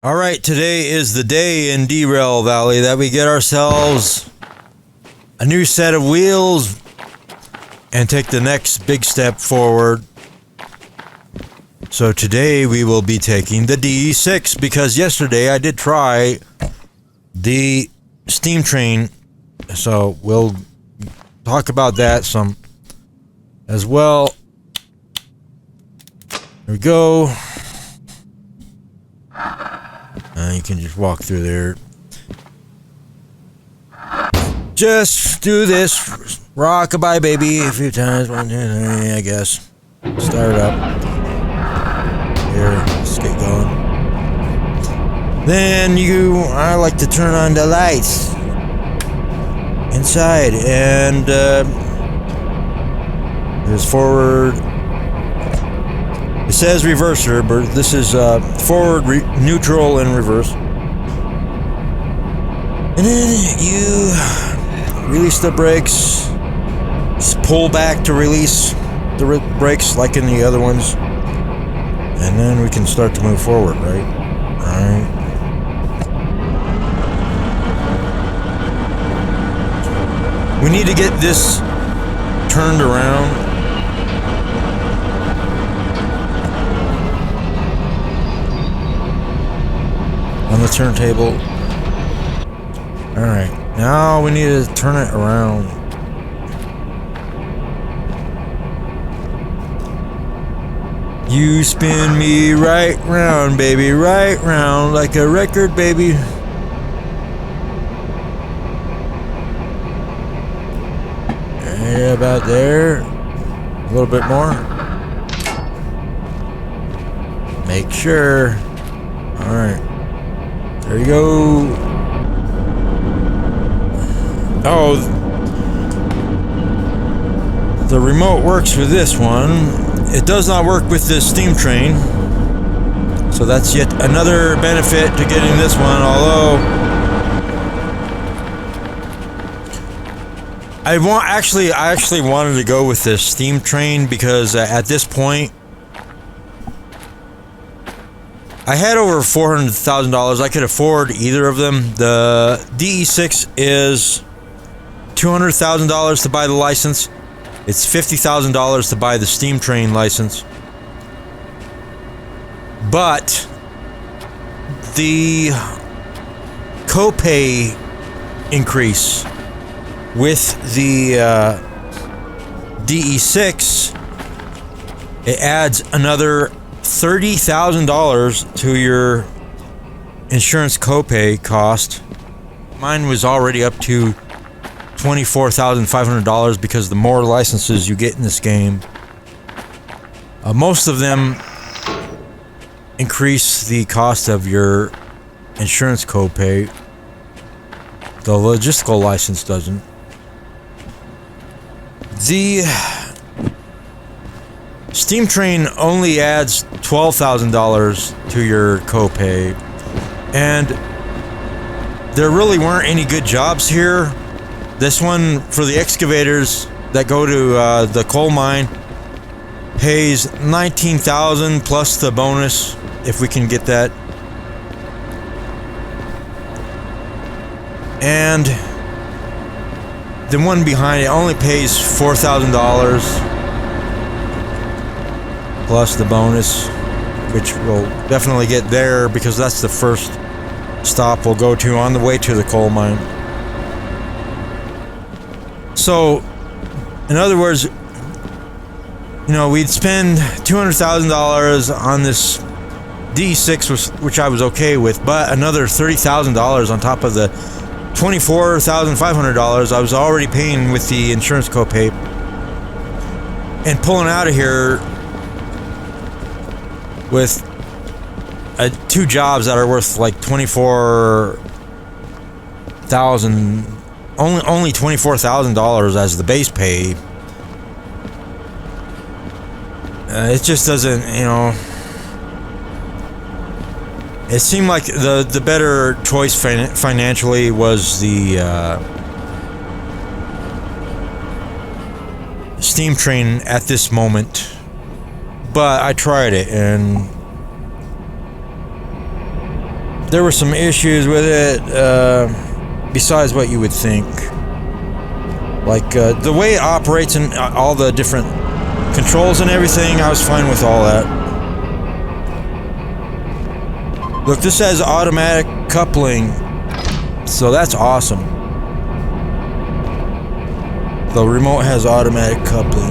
All right, today is the day in Derail Valley that we get ourselves a new set of wheels and take the next big step forward. So today we will be taking the DE6 because yesterday I did try the steam train. So we'll talk about that some as well. There we go. You can just walk through there. Just do this rockabye baby a few times. 1, 2, 3, I guess. Start it up. Here, let's get going. Then I like to turn on the lights inside, and there's forward. It says reverser, but this is forward, neutral, and reverse. And then you release the brakes. Just pull back to release the brakes like in the other ones. And then we can start to move forward, right? Alright. We need to get this turned around. On the turntable. Alright, now we need to turn it around. You spin me right round, baby, right round like a record, baby. Yeah, about there. A little bit more. Make sure. Alright. There you go. Oh, the remote works with this one. It does not work with this steam train. So that's yet another benefit to getting this one, although I actually wanted to go with this steam train because at this point I had over $400,000. I could afford either of them. The DE6 is $200,000 to buy the license. It's $50,000 to buy the steam train license. But the copay increase with the DE6, it adds another $30,000 to your insurance copay cost. Mine was already up to $24,500 because the more licenses you get in this game, most of them increase the cost of your insurance copay. The logistical license doesn't. The steam train only adds $12,000 to your copay, and there really weren't any good jobs here. This one for the excavators that go to the coal mine pays $19,000 plus the bonus if we can get that. And the one behind it only pays $4,000 plus the bonus, which we'll definitely get there because that's the first stop we'll go to on the way to the coal mine. So, in other words, you know, we'd spend $200,000 on this D6, which I was okay with, but another $30,000 on top of the $24,500 I was already paying with the insurance copay. And pulling out of here with two jobs that are worth like $24,000, only $24,000 as the base pay. It just doesn't, you know. It seemed like the better choice financially was the steam train at this moment. But I tried it, and there were some issues with it, besides what you would think. Like the way it operates and all the different controls and everything, I was fine with all that. Look, this has automatic coupling, so that's awesome. The remote has automatic coupling.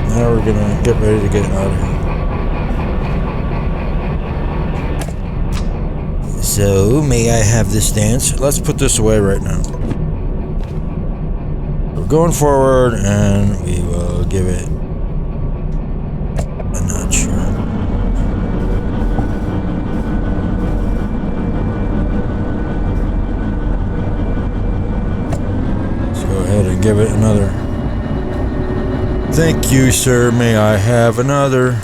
Now we're gonna get ready to get out of here. So, may I have this dance? Let's put this away right now. We're going forward, and we will give it a notch. Let's go ahead and give it another. Thank you, sir. May I have another?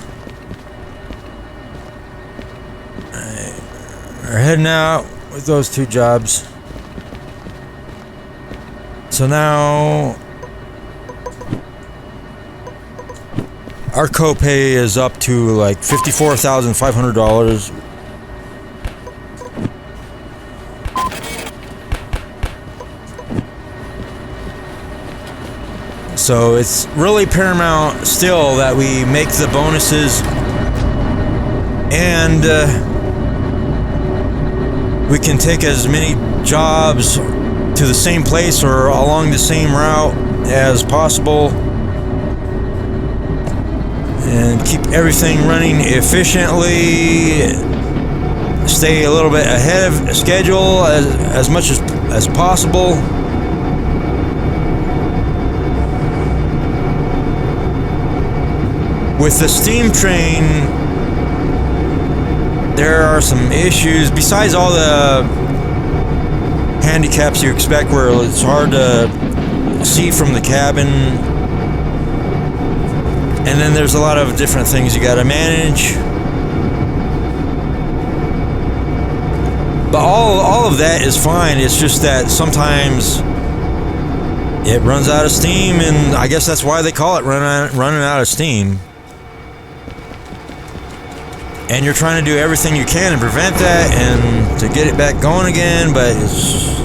We're heading out with those two jobs. So now our copay is up to like $54,500. So it's really paramount still that we make the bonuses, and we can take as many jobs to the same place or along the same route as possible and keep everything running efficiently, stay a little bit ahead of schedule as much as possible. With the steam train, there are some issues besides all the handicaps you expect, where it's hard to see from the cabin, and then there's a lot of different things you got to manage. But all of that is fine. It's just that sometimes it runs out of steam, and I guess that's why they call it running out of steam. And you're trying to do everything you can to prevent that and to get it back going again, but it's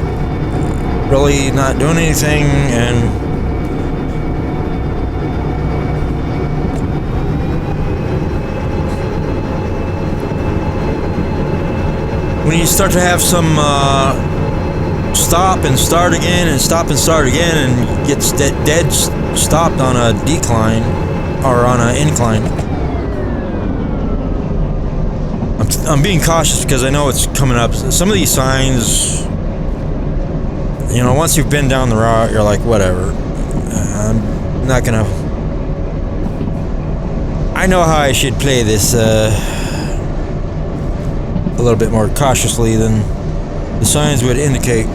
really not doing anything. And when you start to have some stop and start again and stop and start again, and gets dead stopped on a decline or on an incline, I'm being cautious because I know it's coming up. Some of these signs, you know, once you've been down the route, you're like, whatever. I'm not gonna. I know how I should play this a little bit more cautiously than the signs would indicate.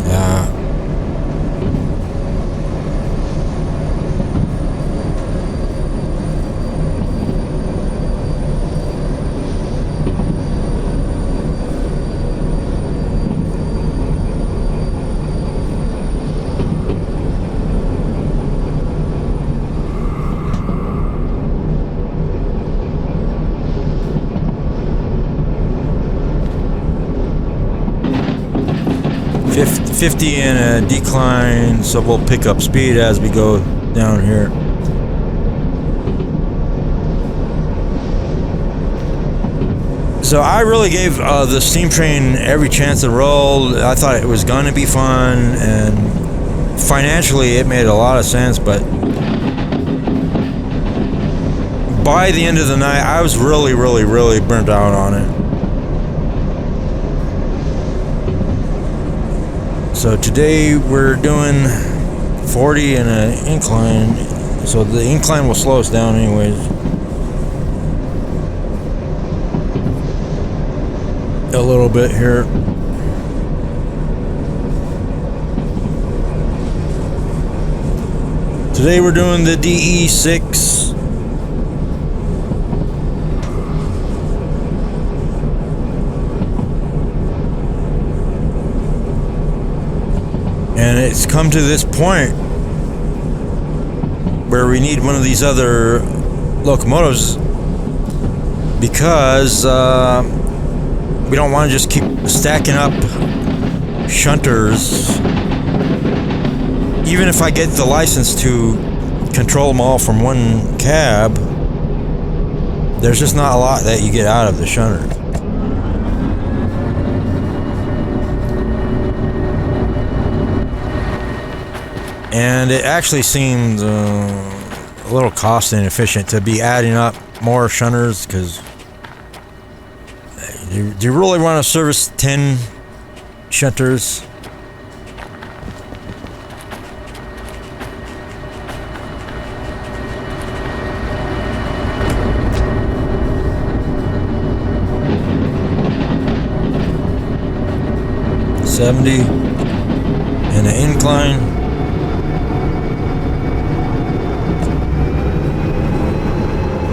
Yeah. 50 in a decline, so we'll pick up speed as we go down here. So I really gave the steam train every chance to roll. I thought it was going to be fun, and financially it made a lot of sense, but by the end of the night I was really burnt out on it. So today we're doing 40 in an incline, so the incline will slow us down anyways. A little bit here. Today we're doing the DE6. And it's come to this point where we need one of these other locomotives, because we don't want to just keep stacking up shunters. Even if I get the license to control them all from one cab, there's just not a lot that you get out of the shunter. And it actually seemed a little cost inefficient to be adding up more shunters, because do you really want to service 10 shunters? $70 and an incline.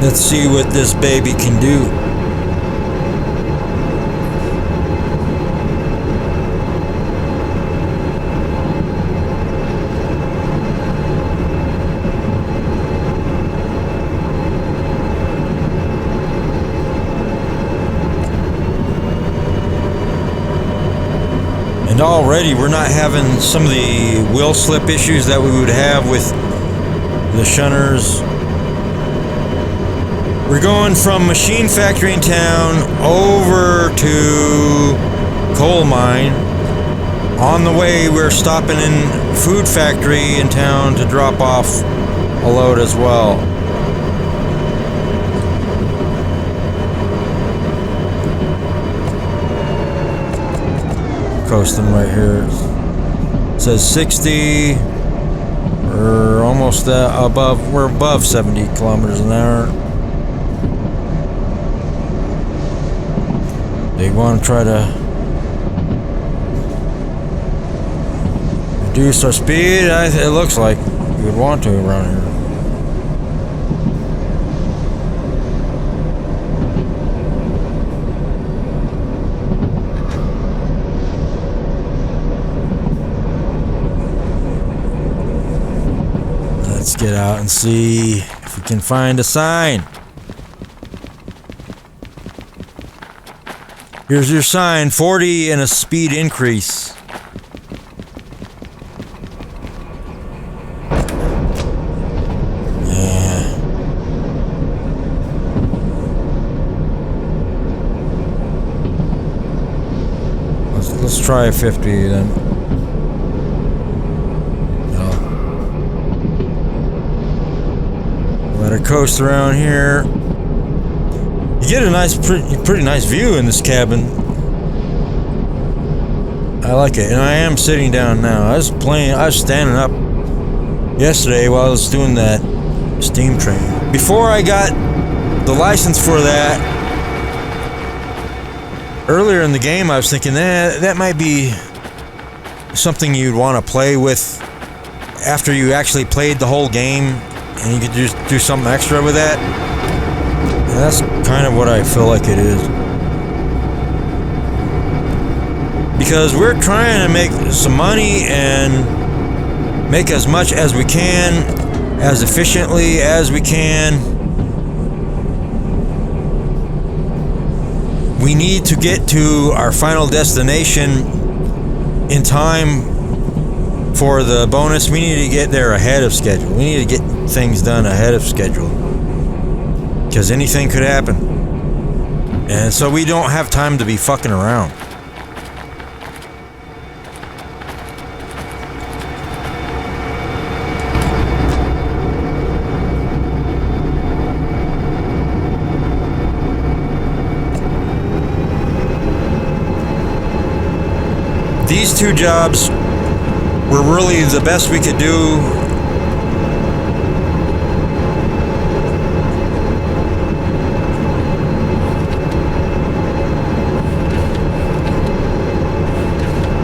Let's see what this baby can do. And already we're not having some of the wheel slip issues that we would have with the shunters. We're going from machine factory in town over to coal mine. On the way, we're stopping in food factory in town to drop off a load as well. Coasting right here. It says 60. We're almost above. We're above 70 kilometers an hour. They want to try to reduce our speed. It looks like you would want to around here. Let's get out and see if we can find a sign. Here's your sign, 40 and a speed increase. Yeah. Let's try a 50 then. No. Let her coast around here. You get a nice, pretty nice view in this cabin. I like it, and I am sitting down now. I was standing up yesterday while I was doing that steam train. Before I got the license for that, earlier in the game, I was thinking that might be something you'd want to play with after you actually played the whole game, and you could just do something extra with that. And that's kind of what I feel like it is. Because we're trying to make some money and make as much as we can, as efficiently as we can. We need to get to our final destination in time for the bonus. We need to get there ahead of schedule. We need to get things done ahead of schedule, because anything could happen. And so we don't have time to be fucking around. These two jobs were really the best we could do.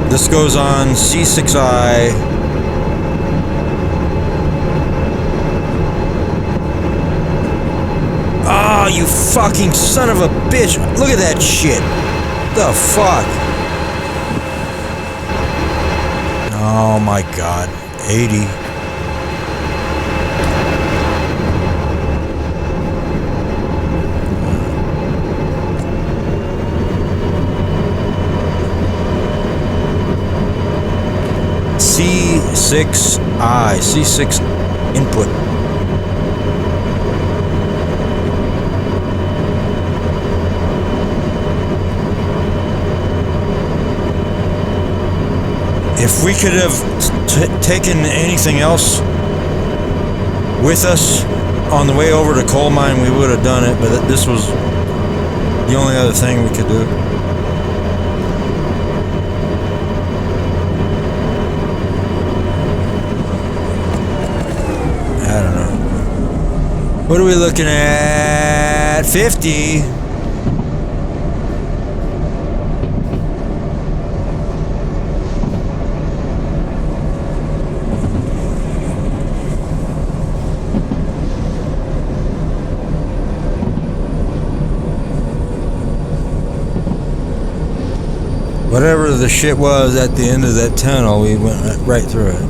This goes on C6I. Oh, you fucking son of a bitch. Look at that shit. The fuck? Oh my god. 80. DE6I, C6 input. If we could have taken anything else with us on the way over to coal mine, we would have done it, but this was the only other thing we could do. I don't know. What are we looking at? 50. Whatever the shit was at the end of that tunnel, we went right through it.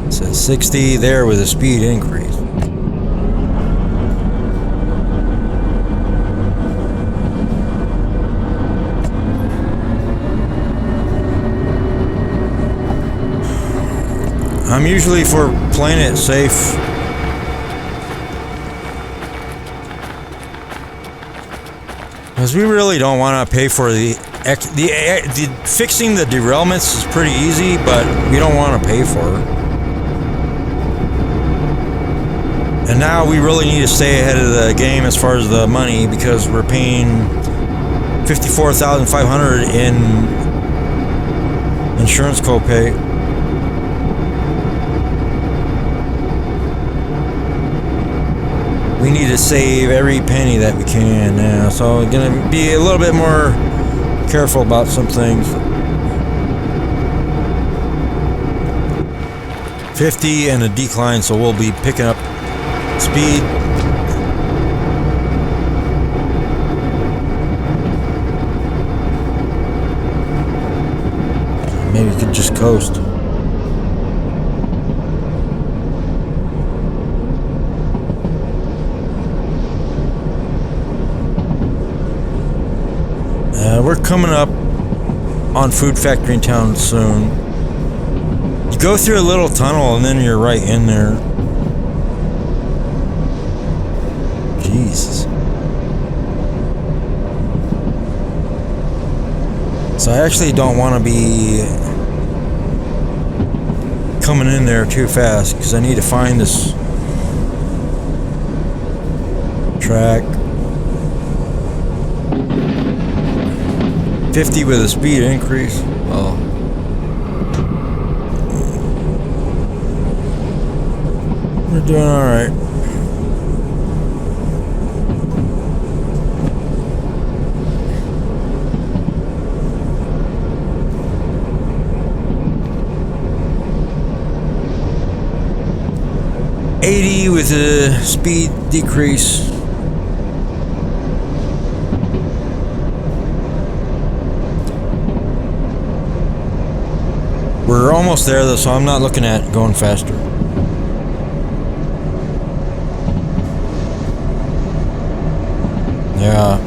It says 60 there with a speed increase. I'm usually for playing it safe. Because we really don't want to pay for the fixing the derailments is pretty easy, but we don't want to pay for it. And now we really need to stay ahead of the game as far as the money, because we're paying $54,500 in insurance copay. We need to save every penny that we can now, so we're gonna be a little bit more careful about some things. 50 and a decline, so we'll be picking up speed. Maybe we could just coast. We're coming up on Food Factory in town soon. You go through a little tunnel and then you're right in there. Jesus. So I actually don't want to be coming in there too fast, because I need to find this track. 50 with a speed increase. Oh. We're doing alright. $80 with a speed decrease. We're almost there though, so I'm not looking at going faster. Yeah.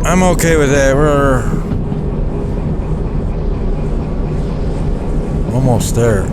I'm okay with that. We're almost there.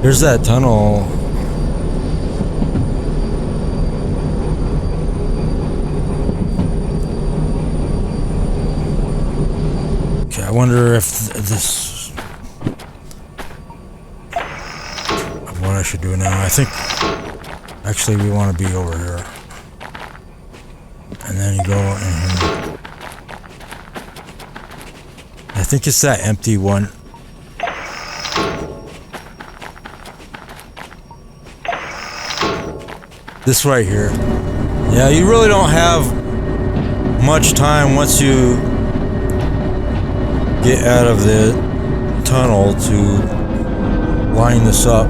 There's that tunnel wonder if this... what I should do now. I think... actually, we want to be over here. And then you go in here. I think it's that empty one. This right here. Yeah, you really don't have much time once you get out of the tunnel to line this up.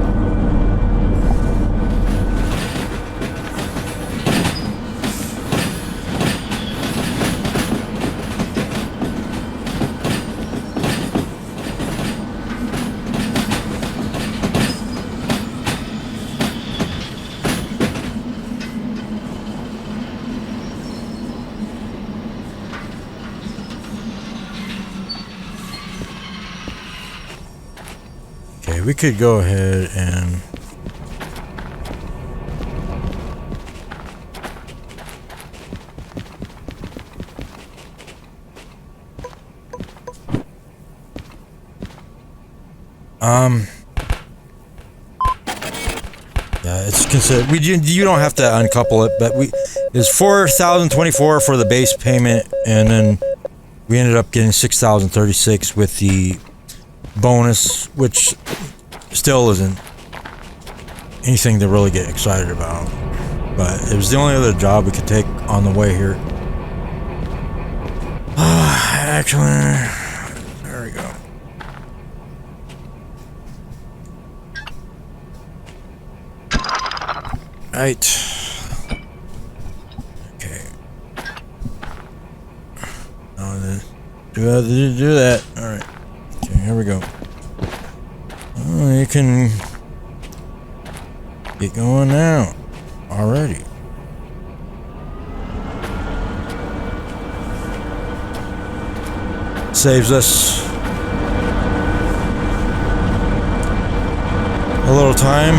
Okay, we could go ahead and yeah, it's considered. You don't have to uncouple it, but it's 4,024 for the base payment, and then we ended up getting 6,036 with the bonus, which still isn't anything to really get excited about, but it was the only other job we could take on the way here. Actually, there we go. Right. Okay. Do that. All right. Okay, here we go. Oh, you can get going now already. Saves us a little time.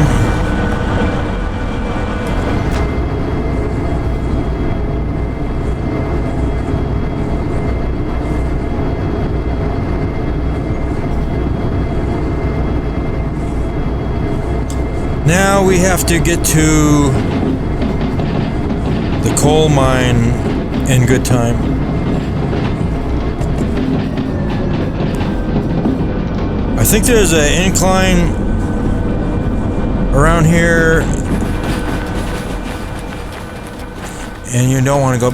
Now we have to get to the coal mine in good time. I think there's an incline around here, and you don't want to go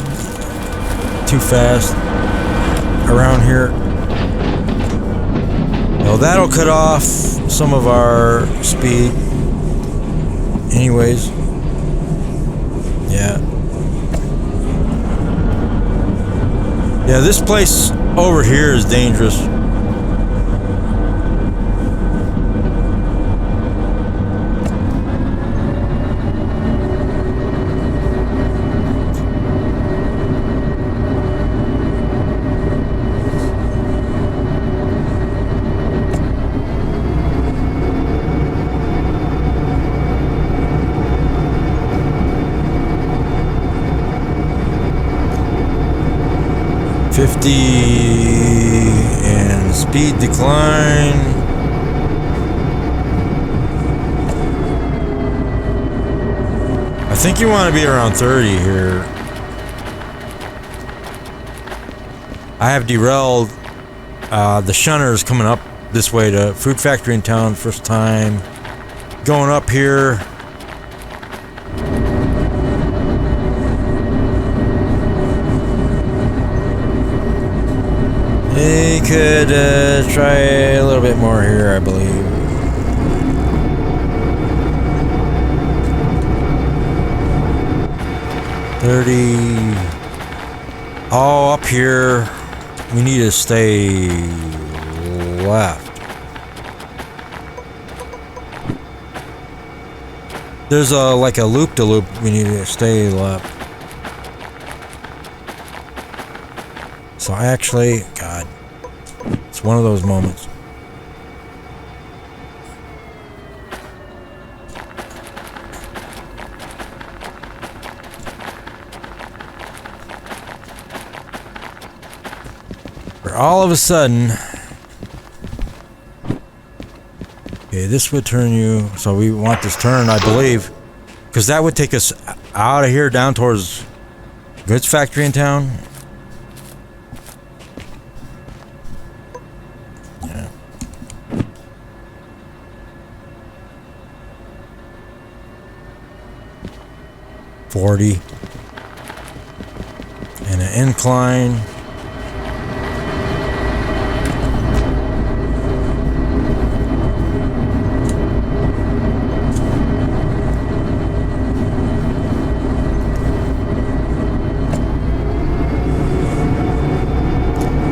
too fast around here. Well, that'll cut off some of our speed. Anyways, yeah. Yeah, this place over here is dangerous. And speed decline. I think you want to be around 30 here. I have derailed. The shunner is coming up this way to Food Factory in town. First time going up here. They could try a little bit more here, I believe. Oh, up here. We need to stay left. There's like a loop-de-loop. We need to stay left. So actually, God, it's one of those moments. Where all of a sudden, Okay, this would turn you, so we want this turn, I believe, because that would take us out of here down towards goods factory in town. Yeah. $40 and an incline.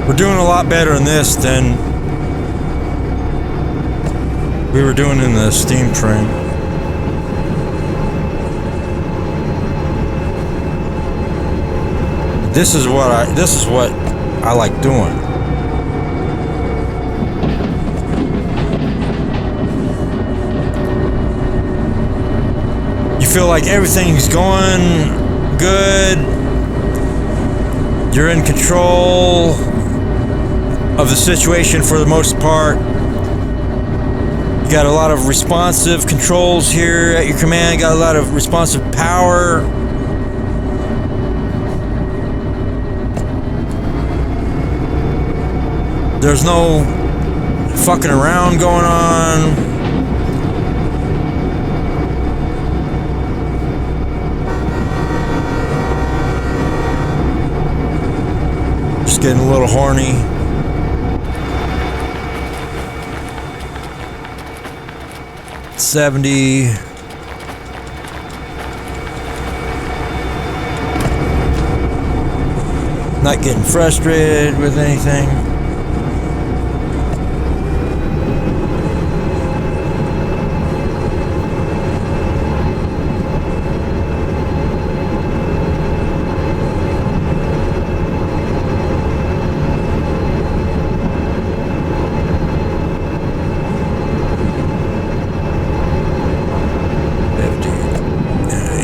We're doing a lot better in this than we were doing in the steam train. This is what I like doing. You feel like everything's going good. You're in control of the situation for the most part. You got a lot of responsive controls here at your command. Got a lot of responsive power. There's no fucking around going on. Just getting a little horny. $70. Not getting frustrated with anything.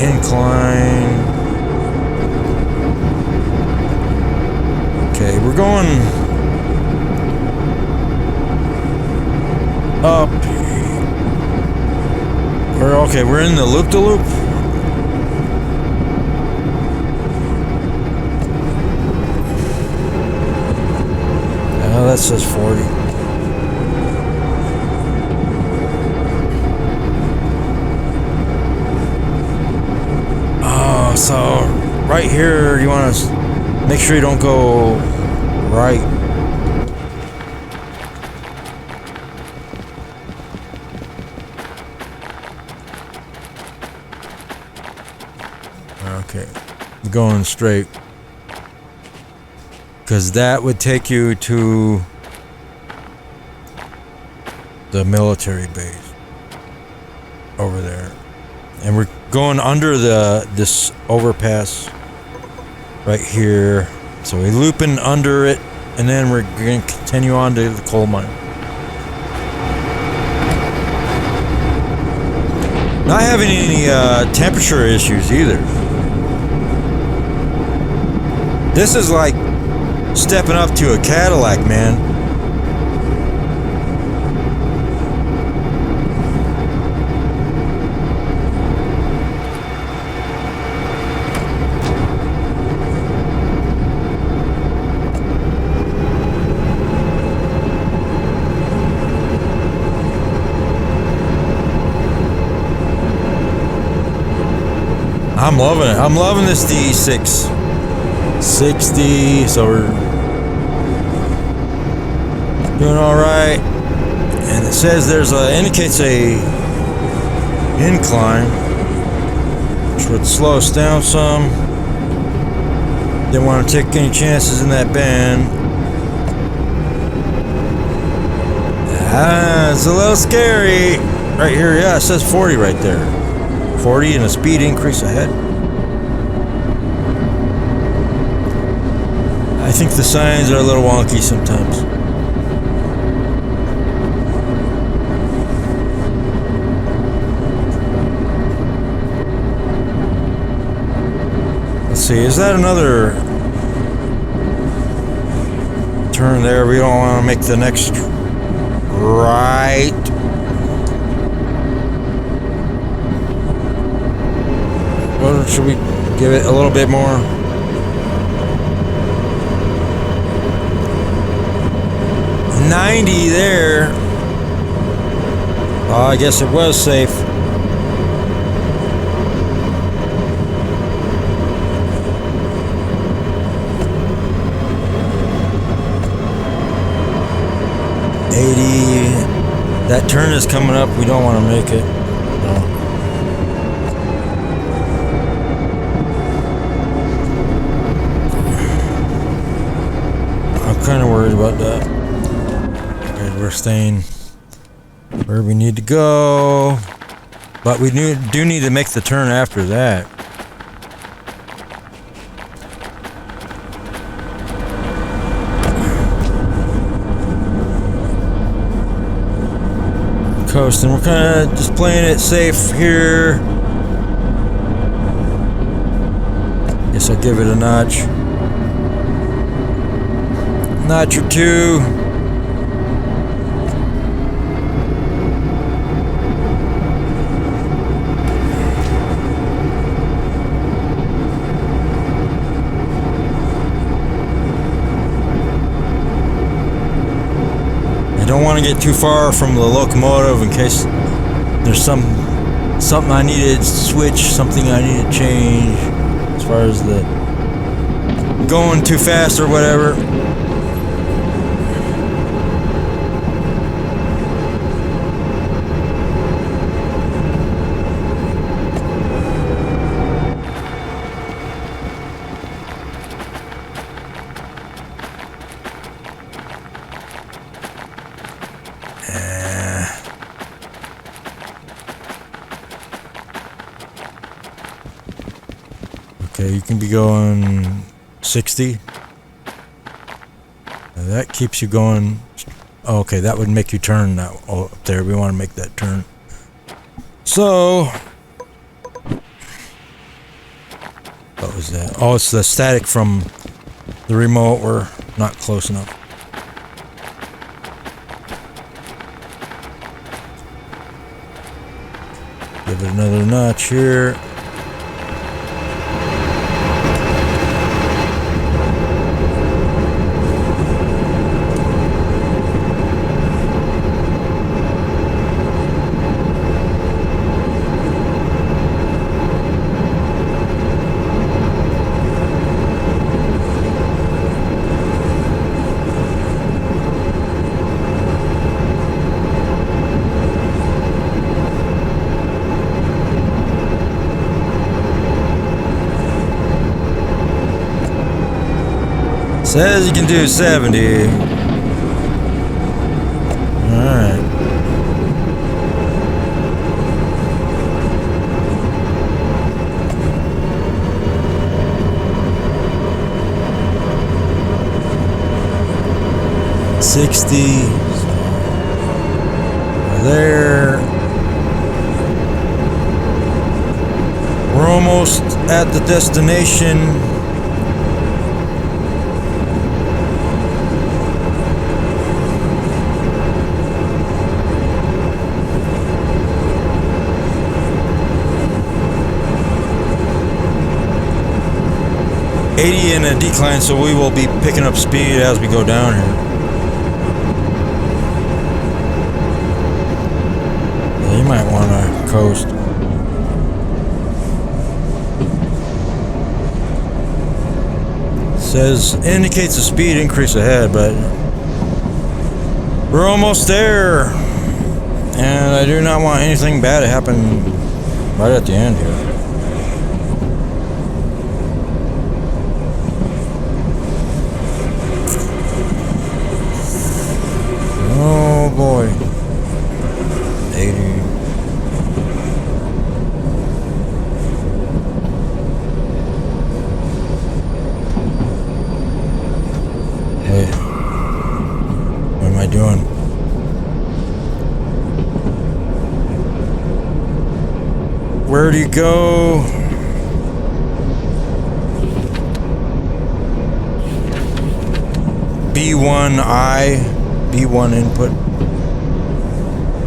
Incline. Okay, we're going up. We're in the loop-de-loop. That says 40. So right here, you want to make sure you don't go right. Okay, I'm going straight, because that would take you to the military base over there. And we're going under this overpass right here. So we're looping under it, and then we're going to continue on to the coal mine. Not having any temperature issues either. This is like stepping up to a Cadillac, man. I'm loving it. I'm loving this DE6. 60, so we're doing all right. And it says indicates a incline, which would slow us down some. Didn't want to take any chances in that bend. It's a little scary. Right here, yeah, it says 40 right there. 40 and a speed increase ahead. I think the signs are a little wonky sometimes. Let's see, is that another turn there? We don't want to make the next right. Or should we give it a little bit more? $90 there. Oh, I guess it was safe. $80. That turn is coming up. We don't want to make it. No. I'm kind of worried about that. Okay, we're staying where we need to go, but we do need to make the turn after that. Coasting, we're kind of just playing it safe here. Guess I'll give it a notch or two. Don't want to get too far from the locomotive in case there's something I need to switch, something I need to change as far as the going too fast or whatever. Okay, you can be going 60. Now that keeps you going. Oh, okay, that would make you turn that up there. We want to make that turn. So, what was that? Oh, it's the static from the remote. We're not close enough. Give it another notch here. Says you can do 70. Alright. $60. There. We're almost at the destination. $80 in a decline, so we will be picking up speed as we go down here. Yeah, you might want to coast. Says indicates a speed increase ahead, but we're almost there, and I do not want anything bad to happen right at the end here. Oh boy. 80. Hey. What am I doing? Where do you go? B1I. B1 input,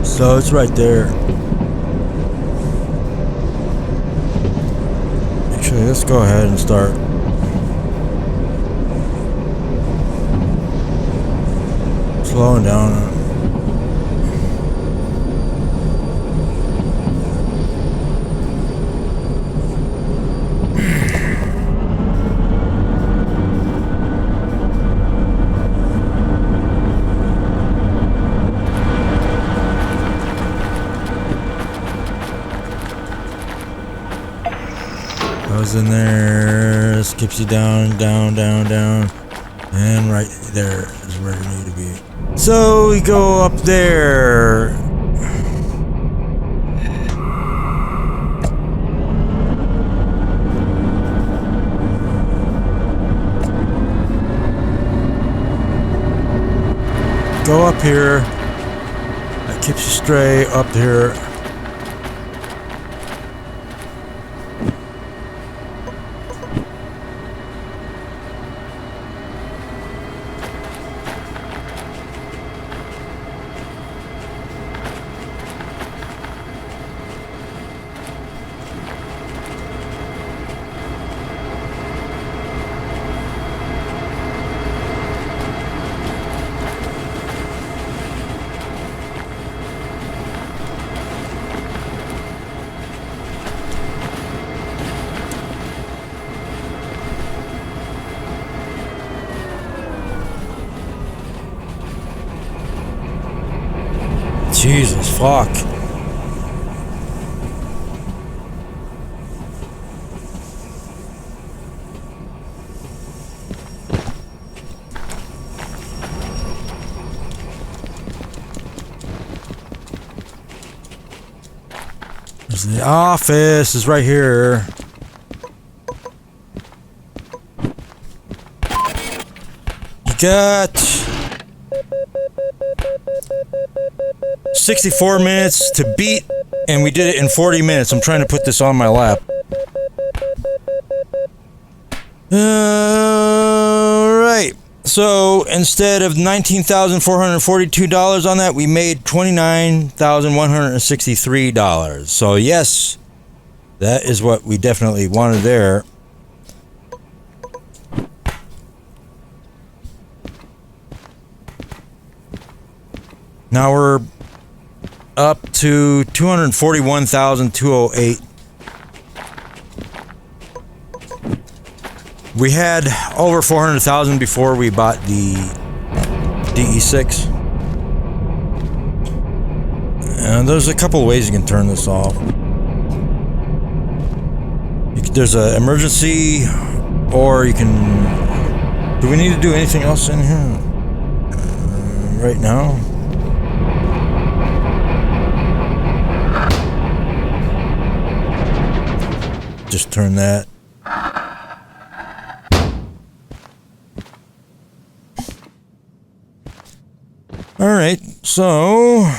so it's right there. Actually, let's go ahead and start. Slowing down. Goes in there, skips you down, down, down, down, and right there is where you need to be. So we go up there. Go up here. That keeps you straight up here. Jesus, fuck. The office is right here. You got 64 minutes to beat, and we did it in 40 minutes. I'm trying to put this on my lap. Alright. So instead of $19,442 on that, we made $29,163. So yes, that is what we definitely wanted there. Now we're up to $241,208. We had over $400,000 before we bought the DE6. And there's a couple ways you can turn this off. There's an emergency, or you can... Do we need to do anything else in here right now? Just turn that. Alright, so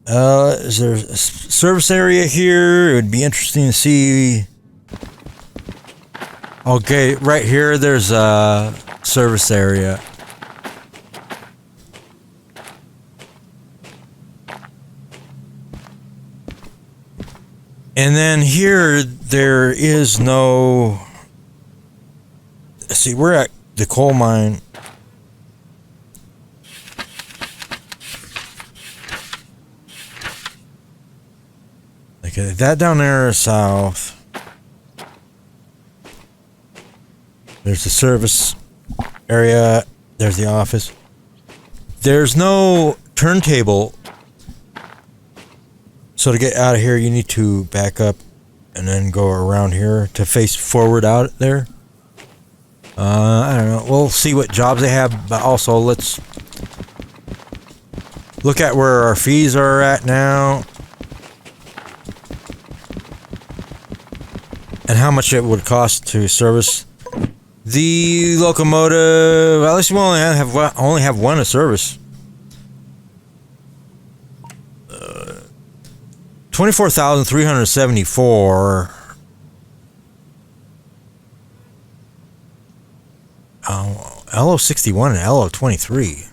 is there a service area here? It would be interesting to see. Okay, right here there's a service area. And then here there is no... See, we're at the coal mine. Okay, that down there is south. There's the service area. There's the office. There's no turntable. So to get out of here, you need to back up and then go around here to face forward out there. I don't know. We'll see what jobs they have, but also let's look at where our fees are at now. And how much it would cost to service the locomotive. At least we only have one to service. 24,374. LO61 and LO23.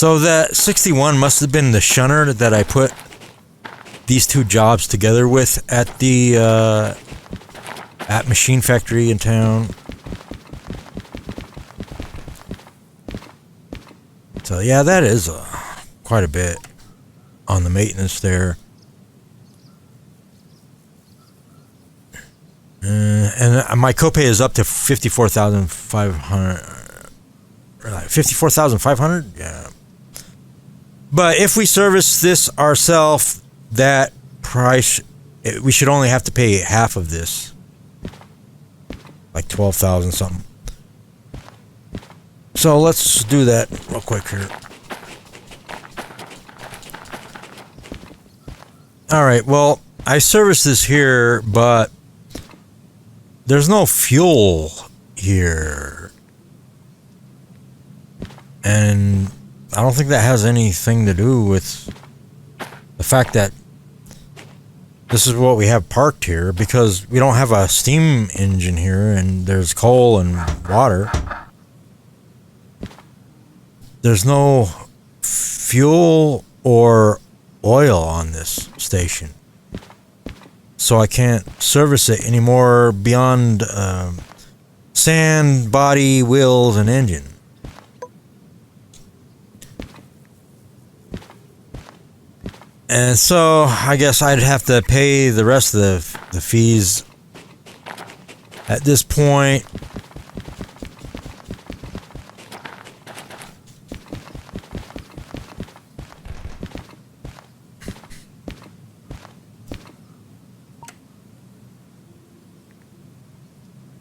So that 61 must have been the shunner that I put these two jobs together with at the at Machine Factory in town. So yeah, that is quite a bit on the maintenance there. And my copay is up to 54,500. 54,500? Yeah. But if we service this ourselves, that price, we should only have to pay half of this. Like 12,000 something. So let's do that real quick here. Alright, well, I serviced this here, but there's no fuel here. And I don't think that has anything to do with the fact that this is what we have parked here, because we don't have a steam engine here, and there's coal and water. There's no fuel or oil on this station. So I can't service it anymore beyond sand, body, wheels, and engine. And so I guess I'd have to pay the rest of the fees at this point.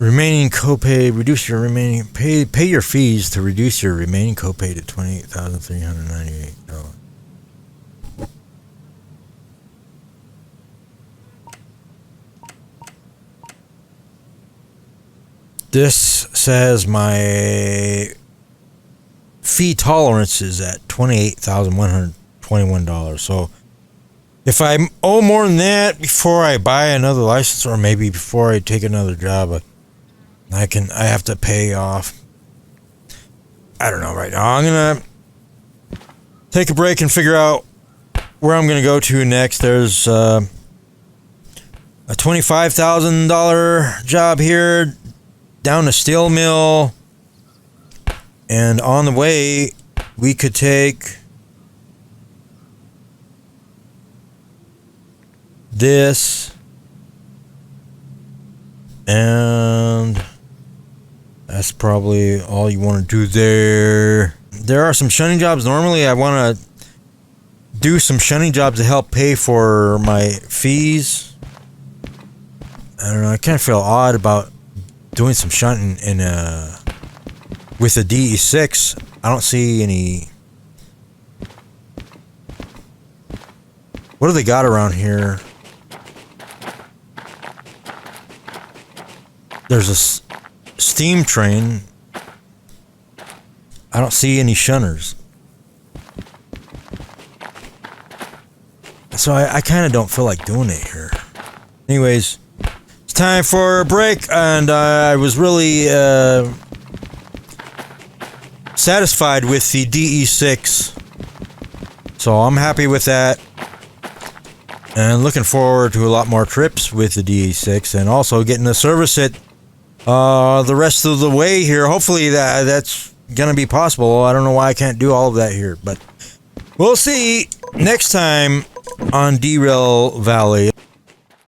Remaining copay, reduce your remaining pay your fees to reduce your remaining copay to $28,398. This says my fee tolerance is at $28,121. So if I owe more than that before I buy another license, or maybe before I take another job, I have to pay off. I don't know right now. I'm gonna take a break and figure out where I'm gonna go to next. There's a $25,000 job here down the steel mill, and on the way we could take this, and that's probably all you want to do there. There are some shunning jobs. Normally I want to do some shunning jobs to help pay for my fees. I don't know, I kind of feel odd about doing some shunting in with the DE6. I don't see any. What do they got around here? There's a steam train. I don't see any shunners. So I kind of don't feel like doing it here. Anyways, it's time for a break, and I was really satisfied with the DE6. So I'm happy with that. And looking forward to a lot more trips with the DE6, and also getting to service it the rest of the way here. Hopefully that's gonna be possible. I don't know why I can't do all of that here, but we'll see next time on Derail Valley.